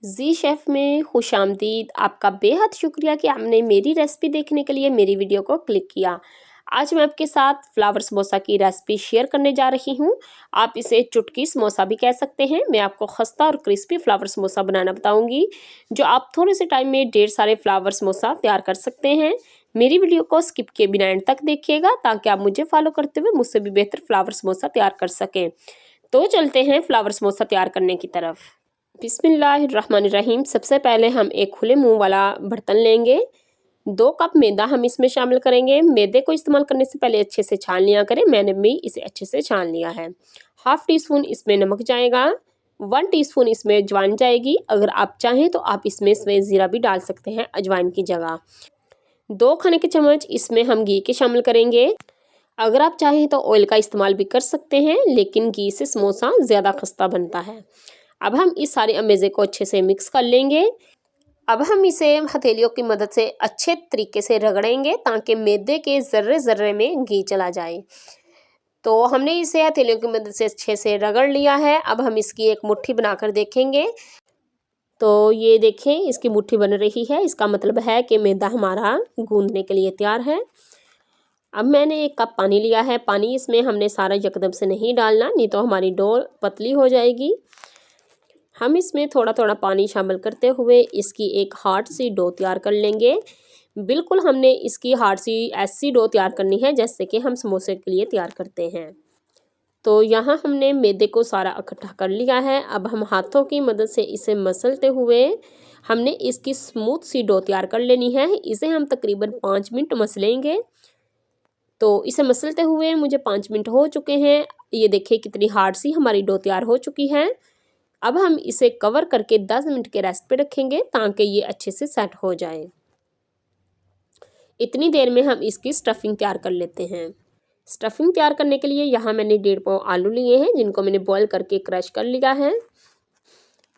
जी chef में खुशामदीद। आपका बेहद शुक्रिया कि आपने मेरी रेसिपी देखने के लिए मेरी वीडियो को क्लिक किया। आज मैं आपके साथ फ्लावर समोसा की रेसिपी शेयर करने जा रही हूँ। आप इसे चुटकी समोसा भी कह सकते हैं। मैं आपको खस्ता और क्रिस्पी फ्लावर समोसा बनाना बताऊँगी, जो आप थोड़े से टाइम में ढेर सारे फ्लावर समोसा तैयार कर सकते हैं। मेरी वीडियो को स्किप किए बिना एंड तक देखिएगा, ताकि आप मुझे फॉलो करते हुए मुझसे भी बेहतर फ्लावर समोसा तैयार कर सकें। तो चलते हैं फ्लावर समोसा तैयार करने की तरफ। बिस्मिल्लाहिर्रहमानिर्रहीम। सबसे पहले हम एक खुले मुंह वाला बर्तन लेंगे। 2 कप मैदा हम इसमें शामिल करेंगे। मैदे को इस्तेमाल करने से पहले अच्छे से छान लिया करें। मैंने भी इसे अच्छे से छान लिया है। हाफ टी स्पून इसमें नमक जाएगा। 1 टीस्पून इसमें अजवाइन जाएगी। अगर आप चाहें तो आप इसमें सफ़ेद ज़ीरा भी डाल सकते हैं अजवाइन की जगह। 2 खाने के चम्मच इसमें हम घी के शामिल करेंगे। अगर आप चाहें तो ऑयल का इस्तेमाल भी कर सकते हैं, लेकिन घी से समोसा ज़्यादा खस्ता बनता है। अब हम इस सारे अमेज़े को अच्छे से मिक्स कर लेंगे। अब हम इसे हथेलियों की मदद से अच्छे तरीके से रगड़ेंगे, ताकि मैदे के ज़र्रे ज़र्रे में घी चला जाए। तो हमने इसे हथेलियों की मदद से अच्छे से रगड़ लिया है। अब हम इसकी एक मुट्ठी बनाकर देखेंगे। तो ये देखें, इसकी मुट्ठी बन रही है। इसका मतलब है कि मैदा हमारा गूंदने के लिए तैयार है। अब मैंने 1 कप पानी लिया है। पानी इसमें हमने सारा यकदम से नहीं डालना, नहीं तो हमारी डो पतली हो जाएगी। हम इसमें थोड़ा थोड़ा पानी शामिल करते हुए इसकी एक हार्ड सी डो तैयार कर लेंगे। बिल्कुल हमने इसकी हार्ड सी ऐसी डो तैयार करनी है जैसे कि हम समोसे के लिए तैयार करते हैं। तो यहाँ हमने मैदे को सारा इकट्ठा कर लिया है। अब हम हाथों की मदद से इसे मसलते हुए हमने इसकी स्मूथ सी डो तैयार कर लेनी है। इसे हम तकरीबन 5 मिनट मसलेंगे। तो इसे मसलते हुए मुझे 5 मिनट हो चुके हैं। ये देखिए कितनी हार्ड सी हमारी डो तैयार हो चुकी है। अब हम इसे कवर करके 10 मिनट के रेस्ट पे रखेंगे, ताकि ये अच्छे से सेट हो जाए। इतनी देर में हम इसकी स्टफिंग तैयार कर लेते हैं। स्टफिंग तैयार करने के लिए यहाँ मैंने 1.5 पाव आलू लिए हैं, जिनको मैंने बॉईल करके क्रश कर लिया है।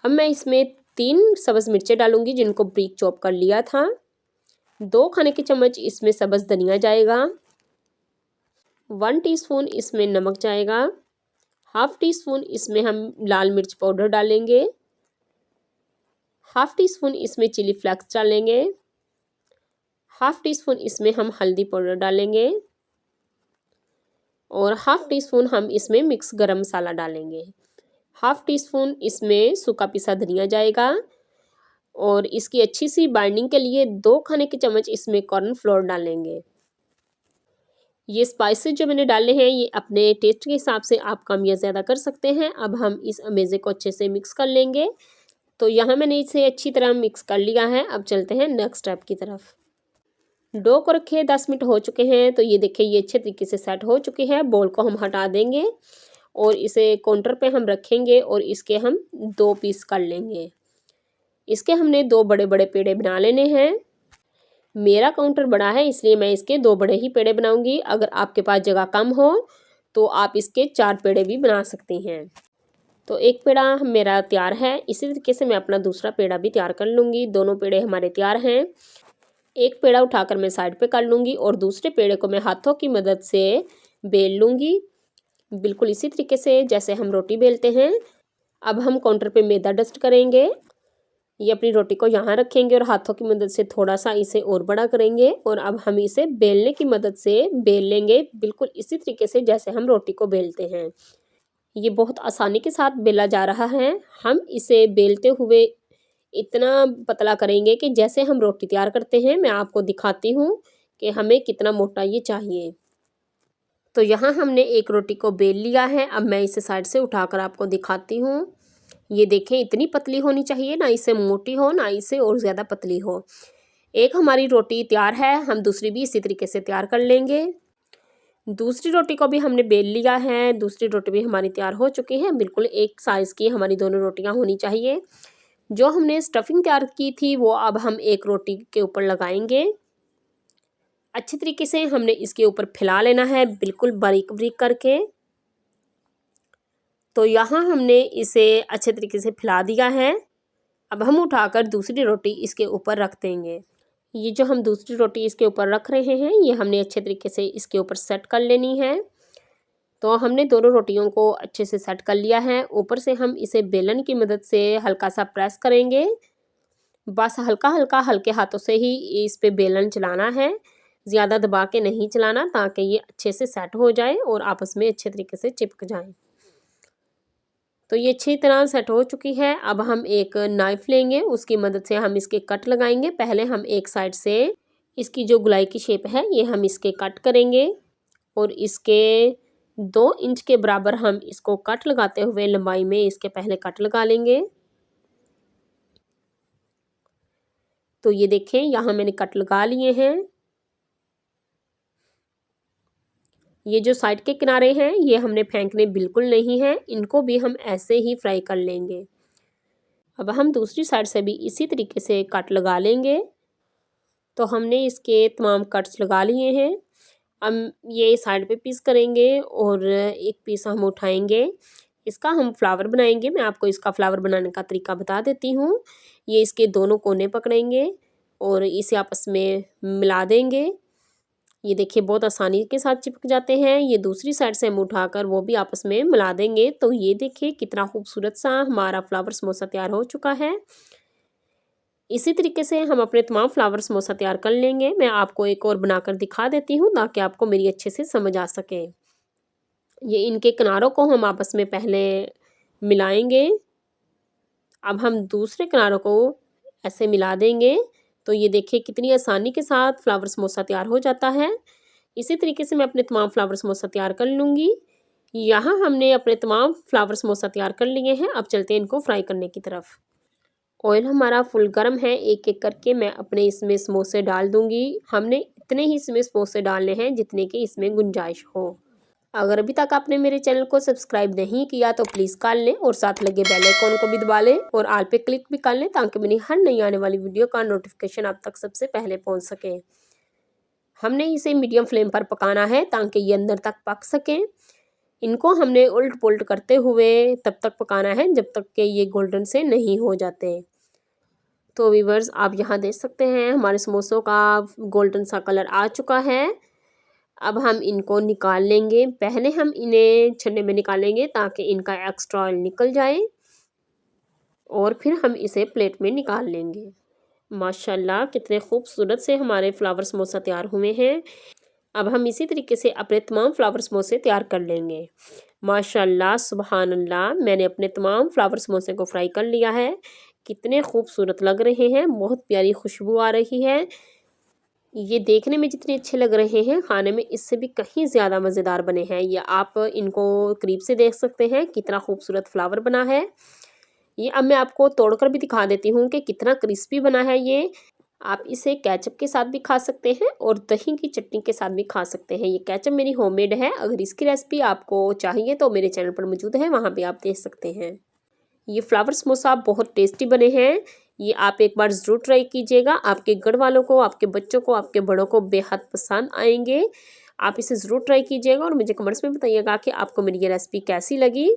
अब मैं इसमें 3 सब्ज़ मिर्चें डालूंगी, जिनको ब्रीक चॉप कर लिया था। 2 खाने के चम्मच इसमें सब्ज़ धनिया जाएगा। 1 टीस्पून इसमें नमक जाएगा। हाफ टी स्पून इसमें हम लाल मिर्च पाउडर डालेंगे। हाफ टी स्पून इसमें चिली फ्लेक्स डालेंगे। हाफ टी स्पून इसमें हम हल्दी पाउडर डालेंगे। और हाफ टी स्पून हम इसमें मिक्स गरम मसाला डालेंगे। हाफ टी स्पून इसमें सूखा पिसा धनिया जाएगा। और इसकी अच्छी सी बाइंडिंग के लिए 2 खाने के चम्मच इसमें कॉर्नफ्लोर डालेंगे। ये स्पाइसेस जो मैंने डाले हैं, ये अपने टेस्ट के हिसाब से आप कम या ज़्यादा कर सकते हैं। अब हम इस अमेज़े को अच्छे से मिक्स कर लेंगे। तो यहाँ मैंने इसे अच्छी तरह मिक्स कर लिया है। अब चलते हैं नेक्स्ट स्टेप की तरफ। डो को रखे 10 मिनट हो चुके हैं। तो ये देखिए, ये अच्छे तरीके से सेट हो चुकी है। बोल को हम हटा देंगे और इसे काउंटर पे हम रखेंगे और इसके हम 2 पीस कर लेंगे। इसके हमने 2 बड़े बड़े पेड़े बना लेने हैं। मेरा काउंटर बड़ा है, इसलिए मैं इसके 2 बड़े ही पेड़े बनाऊंगी। अगर आपके पास जगह कम हो तो आप इसके 4 पेड़े भी बना सकती हैं। तो एक पेड़ा मेरा तैयार है। इसी तरीके से मैं अपना दूसरा पेड़ा भी तैयार कर लूँगी। दोनों पेड़े हमारे तैयार हैं। एक पेड़ा उठाकर मैं साइड पे कर लूँगी और दूसरे पेड़े को मैं हाथों की मदद से बेल लूँगी, बिल्कुल इसी तरीके से जैसे हम रोटी बेलते हैं। अब हम काउंटर पे मैदा डस्ट करेंगे। ये अपनी रोटी को यहाँ रखेंगे और हाथों की मदद से थोड़ा सा इसे और बड़ा करेंगे। और अब हम इसे बेलने की मदद से बेल लेंगे, बिल्कुल इसी तरीके से जैसे हम रोटी को बेलते हैं। ये बहुत आसानी के साथ बेला जा रहा है। हम इसे बेलते हुए इतना पतला करेंगे कि जैसे हम रोटी तैयार करते हैं। मैं आपको दिखाती हूँ कि हमें कितना मोटा ये चाहिए। तो यहाँ हमने एक रोटी को बेल लिया है। अब मैं इसे साइड से उठाकर आपको दिखाती हूँ। ये देखें, इतनी पतली होनी चाहिए, ना इसे मोटी हो ना इसे और ज़्यादा पतली हो। एक हमारी रोटी तैयार है। हम दूसरी भी इसी तरीके से तैयार कर लेंगे। दूसरी रोटी को भी हमने बेल लिया है। दूसरी रोटी भी हमारी तैयार हो चुकी है। बिल्कुल एक साइज़ की हमारी दोनों रोटियां होनी चाहिए। जो हमने स्टफिंग तैयार की थी वो अब हम एक रोटी के ऊपर लगाएंगे। अच्छी तरीके से हमने इसके ऊपर फैला लेना है, बिल्कुल बारीक बारीक करके। तो यहाँ हमने इसे अच्छे तरीके से फैला दिया है। अब हम उठाकर दूसरी रोटी इसके ऊपर रख देंगे। ये जो हम दूसरी रोटी इसके ऊपर रख रहे हैं, ये हमने अच्छे तरीके से इसके ऊपर सेट कर लेनी है। तो हमने दोनों रोटियों को अच्छे से सेट कर लिया है। ऊपर से हम इसे बेलन की मदद से हल्का सा प्रेस करेंगे। बस हल्का हल्का हल्के हाथों से ही इस पे बेलन चलाना है, ज़्यादा दबा के नहीं चलाना, ताकि ये अच्छे से सेट हो जाए और आपस में अच्छे तरीके से चिपक जाए। तो ये अच्छी तरह सेट हो चुकी है। अब हम एक नाइफ़ लेंगे, उसकी मदद से हम इसके कट लगाएंगे। पहले हम एक साइड से इसकी जो गोलाई की शेप है ये हम इसके कट करेंगे और इसके 2 इंच के बराबर हम इसको कट लगाते हुए लंबाई में इसके पहले कट लगा लेंगे। तो ये देखें, यहाँ मैंने कट लगा लिए हैं। ये जो साइड के किनारे हैं ये हमने फेंकने बिल्कुल नहीं है, इनको भी हम ऐसे ही फ्राई कर लेंगे। अब हम दूसरी साइड से भी इसी तरीके से कट लगा लेंगे। तो हमने इसके तमाम कट्स लगा लिए हैं। हम ये साइड पे पीस करेंगे और एक पीस हम उठाएंगे, इसका हम फ्लावर बनाएंगे। मैं आपको इसका फ्लावर बनाने का तरीका बता देती हूँ। ये इसके दोनों कोने पकड़ेंगे और इसे आपस में मिला देंगे। ये देखिए बहुत आसानी के साथ चिपक जाते हैं। ये दूसरी साइड से हम उठाकर वो भी आपस में मिला देंगे। तो ये देखिए कितना खूबसूरत सा हमारा फ्लावर समोसा तैयार हो चुका है। इसी तरीके से हम अपने तमाम फ्लावर समोसा तैयार कर लेंगे। मैं आपको एक और बनाकर दिखा देती हूँ ताकि आपको मेरी अच्छे से समझ आ सके। ये इनके किनारों को हम आपस में पहले मिलाएंगे। अब हम दूसरे किनारों को ऐसे मिला देंगे। तो ये देखिए कितनी आसानी के साथ फ्लावर समोसा तैयार हो जाता है। इसी तरीके से मैं अपने तमाम फ्लावर समोसा तैयार कर लूँगी। यहाँ हमने अपने तमाम फ्लावर समोसा तैयार कर लिए हैं। अब चलते हैं इनको फ्राई करने की तरफ। ऑयल हमारा फुल गर्म है। एक एक करके मैं अपने इसमें समोसे डाल दूँगी। हमने इतने ही इसमें समोसे डालने हैं जितने की इसमें गुंजाइश हो। अगर अभी तक आपने मेरे चैनल को सब्सक्राइब नहीं किया तो प्लीज़ कर लें और साथ लगे बेल आइकॉन को भी दबा लें और ऑल पे क्लिक भी कर लें ताकि मेरी हर नई आने वाली वीडियो का नोटिफिकेशन आप तक सबसे पहले पहुंच सके। हमने इसे मीडियम फ्लेम पर पकाना है ताकि ये अंदर तक पक सकें। इनको हमने उल्ट पुल्ट करते हुए तब तक पकाना है जब तक कि ये गोल्डन से नहीं हो जाते। तो व्यूअर्स आप यहाँ देख सकते हैं हमारे समोसों का गोल्डन सा कलर आ चुका है। अब हम इनको निकाल लेंगे। पहले हम इन्हें छन्ने में निकालेंगे ताकि इनका एक्स्ट्रा ऑयल निकल जाए और फिर हम इसे प्लेट में निकाल लेंगे। माशाल्लाह कितने खूबसूरत से हमारे फ्लावर समोसा तैयार हुए हैं। अब हम इसी तरीके से अपने तमाम फ्लावर समोसे तैयार कर लेंगे। माशाल्लाह सुबहान अल्लाह, मैंने अपने तमाम फ्लावर समोसे को फ्राई कर लिया है। कितने खूबसूरत लग रहे हैं, बहुत प्यारी खुशबू आ रही है। ये देखने में जितने अच्छे लग रहे हैं खाने में इससे भी कहीं ज़्यादा मज़ेदार बने हैं। ये आप इनको करीब से देख सकते हैं कितना खूबसूरत फ्लावर बना है ये। अब मैं आपको तोड़कर भी दिखा देती हूँ कि कितना क्रिस्पी बना है ये। आप इसे केचप के साथ भी खा सकते हैं और दही की चटनी के साथ भी खा सकते हैं। ये केचप मेरी होममेड है। अगर इसकी रेसिपी आपको चाहिए तो मेरे चैनल पर मौजूद है, वहाँ पे आप देख सकते हैं। ये फ्लावर समोसा बहुत टेस्टी बने हैं। ये आप एक बार ज़रूर ट्राई कीजिएगा। आपके घर वालों को, आपके बच्चों को, आपके बड़ों को बेहद पसंद आएंगे। आप इसे ज़रूर ट्राई कीजिएगा और मुझे कमेंट्स में बताइएगा कि आपको मेरी ये रेसिपी कैसी लगी।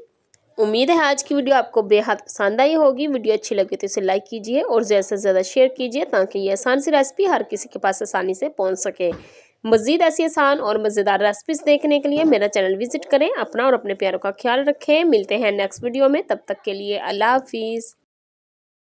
उम्मीद है आज की वीडियो आपको बेहद पसंद आई होगी। वीडियो अच्छी लगी तो इसे लाइक कीजिए और ज़्यादा से ज़्यादा शेयर कीजिए ताकि ये आसान सी रेसिपी हर किसी के पास आसानी से पहुंच सके। मज़ीद ऐसी आसान और मज़ेदार रेसिपीज़ देखने के लिए मेरा चैनल विजिट करें। अपना और अपने प्यारों का ख्याल रखें। मिलते हैं नेक्स्ट वीडियो में, तब तक के लिए अल्लाह हाफिज़।